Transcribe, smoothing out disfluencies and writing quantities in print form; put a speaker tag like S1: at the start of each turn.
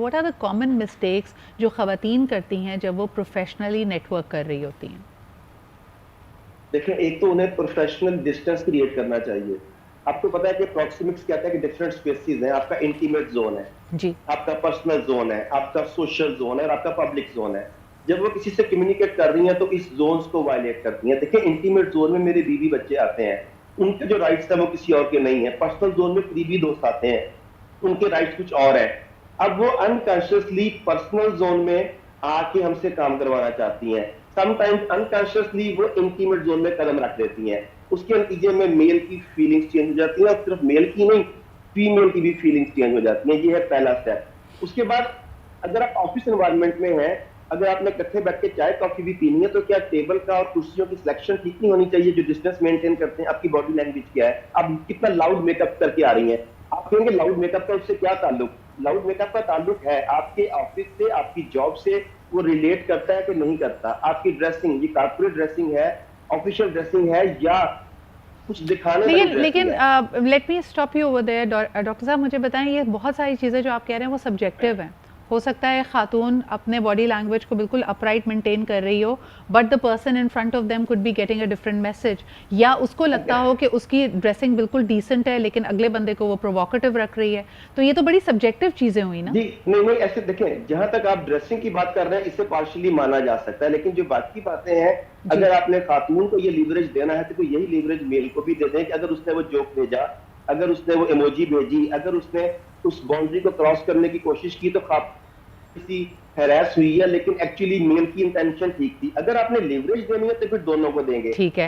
S1: What are the common mistakes जो ख़वातीन करती हैं जब वो प्रोफेशनली नेटवर्क कर रही होती हैं?
S2: देखिए, एक तो उन्हें प्रोफेशनल डिस्टेंस क्रिएट करना चाहिए। आपको पता है कि प्रॉक्सिमिक्स कहता है कि डिफरेंट स्पेसेस हैं। आपका इंटीमेट जोन है,
S1: जी।
S2: आपका पर्सनल जोन है, आपका सोशल जोन है और आपका पब्लिक जोन है। जब वो किसी से कम्युनिकेट कर रही हैं तो इस जोन्स को वायलेट करती हैं। देखिए, इंटीमेट जोन में मेरे बीवी बच्चे आते हैं, उनके जो राइट्स हैं वो किसी और के नहीं है। पर्सनल जोन में करीबी दोस्त आते हैं, उनके राइट्स कुछ और है। अब वो अनकॉन्शियसली पर्सनल जोन में आके हमसे काम करवाना चाहती हैं। समटाइम्स अनकॉन्शियसली वो इंटीमेट जोन में कदम रख देती हैं। उसके नतीजे में मेल की फीलिंग्स चेंज हो जाती हैं और सिर्फ मेल की नहीं, फीमेल की भी फीलिंग्स चेंज हो जाती हैं। ये है पहला स्टेप। उसके बाद अगर आप ऑफिस एनवायरनमेंट में हैं, अगर आपने इकट्ठे बैठ के चाय कॉफी भी पीनी है, तो क्या टेबल का और कुर्सियों की सिलेक्शन ठीक नहीं होनी चाहिए? जो डिस्टेंस मेंटेन करते हैं, आपकी बॉडी लैंग्वेज क्या है, आप कितना लाउड मेकअप करके आ रही हैं? आप कहेंगे लाउड मेकअप का उससे क्या ताल्लुक? लाउड मेकअप का ताल्लुक है आपके ऑफिस से, आपकी जॉब से। वो रिलेट करता है कि नहीं करता? आपकी ड्रेसिंग, ये कॉर्पोरेट ड्रेसिंग है, ऑफिशियल ड्रेसिंग है, या कुछ दिखाने वाली
S1: लेकिन
S2: ड्रेसिंग है?
S1: लेकिन let me stop you over there. Doctor साहब, मुझे बताएं, ये बहुत सारी चीज़ें जो आप कह रहे हैं वो सब्जेक्टिव हैं। हो सकता है खातून अपने बॉडी लैंग्वेज को बिल्कुल अपराइट मेंटेन कर रही हो, but the person in front of them could be getting a different message, या उसको लगता हो कि उसकी ड्रेसिंग बिल्कुल डिसेंट है लेकिन अगले बंदे को वो प्रोवोकेटिव रख रही है। तो ये तो बड़ी सब्जेक्टिव चीज़ें हुई ना।
S2: जी, नहीं नहीं, ऐसे देखें, जहां तक आप ड्रेसिंग की बात कर रहे हैं इसे पार्शियली माना जा सकता है, लेकिन जो बाकी बातें हैं,
S1: जी।
S2: अगर आपने खातून को ये लीवरेज देना है तो यही लीवरेज मेल को भी दे दें कि अगर उसने वो जोक भेजा, अगर उसने वो इमोजी भेजी, अगर उसने उस बाउंड्री को क्रॉस करने की कोशिश की, तो किसी हैरेस हुई है, लेकिन एक्चुअली मेल की इंटेंशन ठीक थी। अगर आपने लीवरेज देनी है तो फिर दोनों को देंगे।
S1: ठीक है।